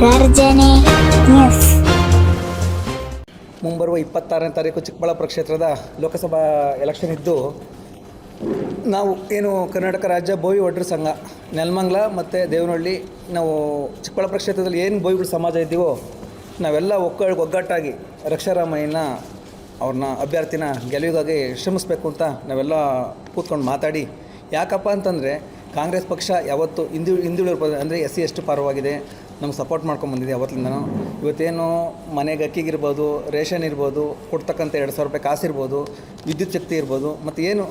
ಗರ್ಜನೆ news. ಮುಂಬರುವ 26ನೇ ತಾರೀಕು ಚಿಕ್ಕಬಳ್ಳಾಪುರ ಕ್ಷೇತ್ರದ ಲೋಕಸಭಾ ಎಲೆಕ್ಷನ್ ಇದ್ದು, ನಾವು ಏನು ಕರ್ನಾಟಕ ರಾಜ್ಯ ಬೋವಿ ಒಡ್ರ ಸಂಘ ನೆಲಮಂಗಲ ಮತ್ತು ದೇವನಹಳ್ಳಿ, ನಾವು ಚಿಕ್ಕಬಳ್ಳಾಪುರ ಕ್ಷೇತ್ರದಲ್ಲಿ ಏನು ಬೋವಿಗಳ ಸಮಾಜ ಇದ್ದೀವೋ ನಾವೆಲ್ಲ ಒಗ್ಗಟ್ಟಾಗಿ ರಕ್ಷಾರಾಮಯ್ಯನ ಅವ್ರನ್ನ ಅಭ್ಯರ್ಥಿನ ಗೆಲುವಿಗಾಗಿ ಶ್ರಮಿಸಬೇಕು ಅಂತ ನಾವೆಲ್ಲ ಕೂತ್ಕೊಂಡು ಮಾತಾಡಿ, ಯಾಕಪ್ಪ ಅಂತಂದರೆ ಕಾಂಗ್ರೆಸ್ ಪಕ್ಷ ಯಾವತ್ತು ಹಿಂದುಳಿದ ಅಂದರೆ SC ST ಪರವಾಗಿದೆ, ನಮ್ಗೆ ಸಪೋರ್ಟ್ ಮಾಡ್ಕೊಂಬಂದಿದೆ ಯಾವತ್ತಿಂದನೂ. ಇವತ್ತೇನು ಮನೆಗೆ ಅಕ್ಕಿಗಿರ್ಬೋದು, ರೇಷನ್ ಇರ್ಬೋದು, ಕೊಡ್ತಕ್ಕಂಥ 2,000 ರೂಪಾಯಿ ಕಾಸಿರ್ಬೋದು, ವಿದ್ಯುತ್ ಶಕ್ತಿ ಇರ್ಬೋದು, ಮತ್ತು ಏನು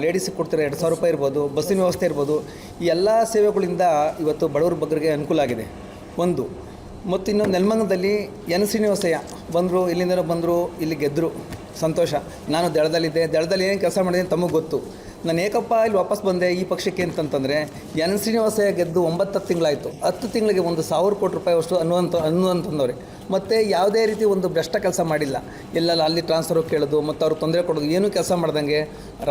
ಲೇಡೀಸಿಗೆ ಕೊಡ್ತಿರೋ 2,000 ರೂಪಾಯಿ ಇರ್ಬೋದು, ಬಸ್ಸಿನ ವ್ಯವಸ್ಥೆ ಇರ್ಬೋದು, ಈ ಎಲ್ಲ ಸೇವೆಗಳಿಂದ ಇವತ್ತು ಬಡವರ ಬಗ್ಗರಿಗೆ ಅನುಕೂಲ ಆಗಿದೆ ಒಂದು. ಮತ್ತು ಇನ್ನು ನೆಲಮಂಗಲದಲ್ಲಿ ಶ್ರೀನಿವಾಸಯ್ಯ ಬಂದರು, ಇಲ್ಲಿಂದ ಬಂದರು, ಇಲ್ಲಿ ಗೆದ್ದರು, ಸಂತೋಷ. ನಾನು ದಳದಲ್ಲಿ ಏನು ಕೆಲಸ ಮಾಡಿದ್ದೀನಿ ತಮಗೆ ಗೊತ್ತು. ನಾನು ಏಕಪ್ಪ ಇಲ್ಲಿ ವಾಪಸ್ ಬಂದೆ ಈ ಪಕ್ಷಕ್ಕೆ ಅಂತಂತಂದರೆ, ಶ್ರೀನಿವಾಸಯ್ಯ ಗೆದ್ದು 9-10 ತಿಂಗಳಾಯಿತು. 10 ತಿಂಗಳಿಗೆ 1,000 ಕೋಟಿ ರೂಪಾಯಿ ಅಷ್ಟು ಅನ್ನುವಂತಂದವ್ರೆ. ಮತ್ತು ಯಾವುದೇ ರೀತಿ ಒಂದು ಭ್ರಷ್ಟ ಕೆಲಸ ಮಾಡಿಲ್ಲ. ಎಲ್ಲೆಲ್ಲ ಅಲ್ಲಿ ಟ್ರಾನ್ಸ್ಫರ್ ಕೇಳೋದು ಮತ್ತು ಅವ್ರಿಗೆ ತೊಂದರೆ ಕೊಡೋದು, ಏನೂ ಕೆಲಸ ಮಾಡ್ದಂಗೆ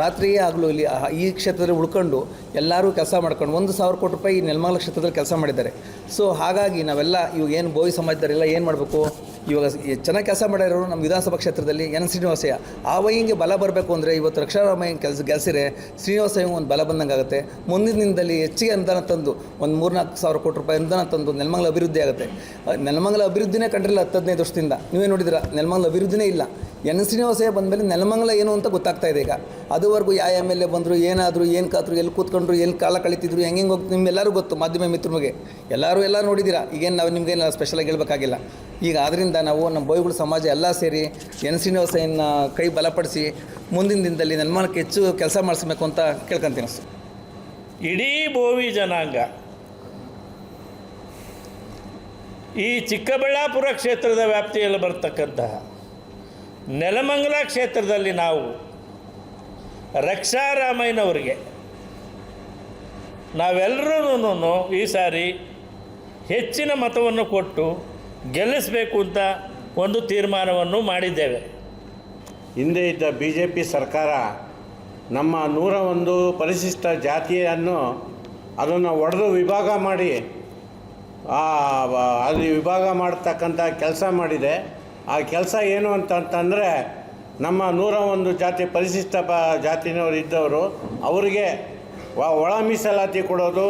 ರಾತ್ರಿಯೇ ಆಗಲೂ ಇಲ್ಲಿ ಈ ಕ್ಷೇತ್ರದಲ್ಲಿ ಉಳ್ಕೊಂಡು ಎಲ್ಲರೂ ಕೆಲಸ ಮಾಡ್ಕೊಂಡು 1,000 ಕೋಟಿ ರೂಪಾಯಿ ಈ ನೆಲಮಂಗಲ ಕ್ಷೇತ್ರದಲ್ಲಿ ಕೆಲಸ ಮಾಡಿದ್ದಾರೆ. ಸೊ ಹಾಗಾಗಿ ನಾವೆಲ್ಲ ಇವಾಗ ಏನು ಬೋವಿ ಸಮಾಜದವರೆಲ್ಲ ಏನು ಮಾಡಬೇಕು, ಇವಾಗ ಚೆನ್ನಾಗಿ ಕೆಲಸ ಮಾಡಿರೋರು ನಮ್ಮ ವಿಧಾನಸಭಾ ಕ್ಷೇತ್ರದಲ್ಲಿ ಶ್ರೀನಿವಾಸಯ್ಯ ಆ ವೈಂಗೆ ಬಲ ಬರಬೇಕು ಅಂದರೆ ಇವತ್ತು ರಕ್ಷಾರಾಮಯ್ಯ ಗೆಲ್ಸಿರೆ ಶ್ರೀನಿವಾಸಯ್ಯ ಒಂದು ಬಲ ಬಂದಂಗೆ ಆಗುತ್ತೆ. ಮುಂದಿನ ದಿನದಲ್ಲಿ ಹೆಚ್ಚಿಗೆ ಅನುದಾನ ತಂದು ಒಂದು 3-4 ಕೋಟಿ ರೂಪಾಯಿ ಅನುದಾನ ತಂದು ನೆಲಮಂಗಲ ಅಭಿವೃದ್ಧಿ ಆಗುತ್ತೆ. ನೆಲಮಂಗಲ ಅಭಿವೃದ್ಧಿನೇ ಕಂಡಿಲ್ಲ 10-15 ವರ್ಷದಿಂದ. ನೀವೇ ನೋಡಿದಿರ, ನೆಲಮಂಗಲ ಅಭಿವೃದ್ಧಿನೇ ಇಲ್ಲ. ಶ್ರೀನಿವಾಸಯ್ಯ ಬಂದಮೇಲೆ ನೆಲಮಂಗಲ ಏನು ಅಂತ ಗೊತ್ತಾಗ್ತಾ ಇದೆ ಈಗ. ಅದುವರೆಗೂ ಯಾವ MLA ಬಂದರು, ಏನಾದರೂ ಏನು ಕಾತರು, ಎಲ್ಲಿ ಕೂತ್ಕೊಂಡ್ರು, ಎಲ್ಲಿ ಕಾಲ ಕಳೀತಿದ್ರು, ಹೆಂಗೆ ಹೋಗಿ ನಿಮ್ಮೆಲ್ಲರೂ ಗೊತ್ತು, ಮಾಧ್ಯಮ ಮಿತ್ರರಿಗೆ ಎಲ್ಲ ನೋಡಿದ್ದೀರಾ. ಈಗೇನು ನಾವು ನಿಮಗೇನು ಸ್ಪೆಷಲಾಗಿ ಹೇಳಬೇಕಾಗಿಲ್ಲ. ಈಗ ಆದ್ದರಿಂದ ನಾವು ನಮ್ಮ ಬೋವಿಗಳ ಸಮಾಜ ಎಲ್ಲ ಸೇರಿ ಶ್ರೀನಿವಾಸಯ್ಯನ ಕೈ ಬಲಪಡಿಸಿ ಮುಂದಿನ ದಿನದಲ್ಲಿ ನೆಲಮಂಗಲಕ್ಕೆ ಹೆಚ್ಚು ಕೆಲಸ ಮಾಡಿಸ್ಬೇಕು ಅಂತ ಕೇಳ್ಕೊಂತೀನಿ. ಇಡೀ ಬೋವಿ ಜನಾಂಗ ಈ ಚಿಕ್ಕಬಳ್ಳಾಪುರ ಕ್ಷೇತ್ರದ ವ್ಯಾಪ್ತಿಯಲ್ಲಿ ಬರ್ತಕ್ಕಂತಹ ನೆಲಮಂಗಲ ಕ್ಷೇತ್ರದಲ್ಲಿ ನಾವು ರಕ್ಷಾರಾಮಯ್ಯನವರಿಗೆ ನಾವೆಲ್ಲರೂ ಈ ಸಾರಿ ಹೆಚ್ಚಿನ ಮತವನ್ನು ಕೊಟ್ಟು ಗೆಲ್ಲಿಸಬೇಕು ಅಂತ ಒಂದು ತೀರ್ಮಾನವನ್ನು ಮಾಡಿದ್ದೇವೆ. ಹಿಂದೆ ಇದ್ದ BJP ಸರ್ಕಾರ ನಮ್ಮ 101 ಪರಿಶಿಷ್ಟ ಜಾತಿಯನ್ನು ಅದನ್ನು ಒಡೆದು ವಿಭಾಗ ಮಾಡಿ ಅಲ್ಲಿ ವಿಭಾಗ ಮಾಡ್ತಕ್ಕಂಥ ಕೆಲಸ ಮಾಡಿದೆ. ಆ ಕೆಲಸ ಏನು ಅಂತಂತಂದರೆ, ನಮ್ಮ 101 ಜಾತಿ ಪರಿಶಿಷ್ಟ ಜಾತಿನವರು ಇದ್ದವರು ಅವರಿಗೆ ಒಳ ಮೀಸಲಾತಿ ಕೊಡೋದು,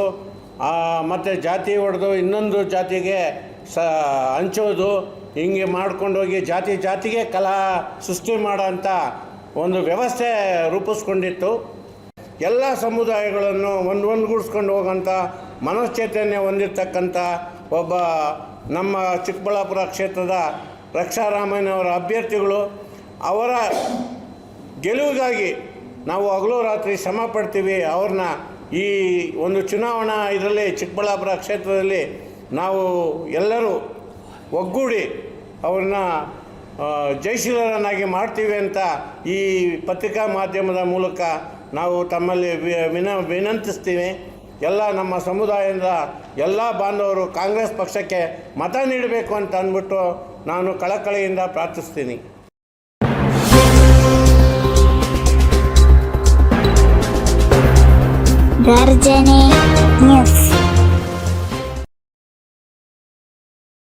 ಮತ್ತು ಜಾತಿ ಹೊಡೆದು ಇನ್ನೊಂದು ಜಾತಿಗೆ ಹಂಚೋದು, ಹಿಂಗೆ ಮಾಡ್ಕೊಂಡೋಗಿ ಜಾತಿಗೆ ಕಲಹ ಸೃಷ್ಟಿ ಮಾಡೋಂಥ ಒಂದು ವ್ಯವಸ್ಥೆ ರೂಪಿಸ್ಕೊಂಡಿತ್ತು. ಎಲ್ಲ ಸಮುದಾಯಗಳನ್ನು ಒಂದುಗೂಡಿಸ್ಕೊಂಡು ಹೋಗೋಂಥ ಮನಶ್ಚೈತನ್ಯ ಹೊಂದಿರತಕ್ಕಂಥ ಒಬ್ಬ ನಮ್ಮ ಚಿಕ್ಕಬಳ್ಳಾಪುರ ಕ್ಷೇತ್ರದ ರಕ್ಷಾರಾಮಯ್ಯನವರ ಅಭ್ಯರ್ಥಿಗಳು. ಅವರ ಗೆಲುವಿಗಾಗಿ ನಾವು ಹಗಲು ರಾತ್ರಿ ಶ್ರಮ ಪಡ್ತೀವಿ. ಅವ್ರನ್ನ ಈ ಒಂದು ಚುನಾವಣಾ ಇದರಲ್ಲಿ ಚಿಕ್ಕಬಳ್ಳಾಪುರ ಕ್ಷೇತ್ರದಲ್ಲಿ ನಾವು ಎಲ್ಲರೂ ಒಗ್ಗೂಡಿ ಅವ್ರನ್ನ ಜಯಶೀಲರನ್ನಾಗಿ ಮಾಡ್ತೀವಿ ಅಂತ ಈ ಪತ್ರಿಕಾ ಮಾಧ್ಯಮದ ಮೂಲಕ ನಾವು ತಮ್ಮಲ್ಲಿ ವಿನಂತಿಸ್ತೀವಿ. ಎಲ್ಲ ನಮ್ಮ ಸಮುದಾಯದ ಎಲ್ಲ ಬಾಂಧವರು ಕಾಂಗ್ರೆಸ್ ಪಕ್ಷಕ್ಕೆ ಮತ ನೀಡಬೇಕು ಅಂತ ಅಂದ್ಬಿಟ್ಟು ನಾನು ಕಳಕಳಿಯಿಂದ ಪ್ರಾರ್ಥಿಸ್ತೀನಿ. ಗರ್ಜನೆ ನ್ಯೂಸ್.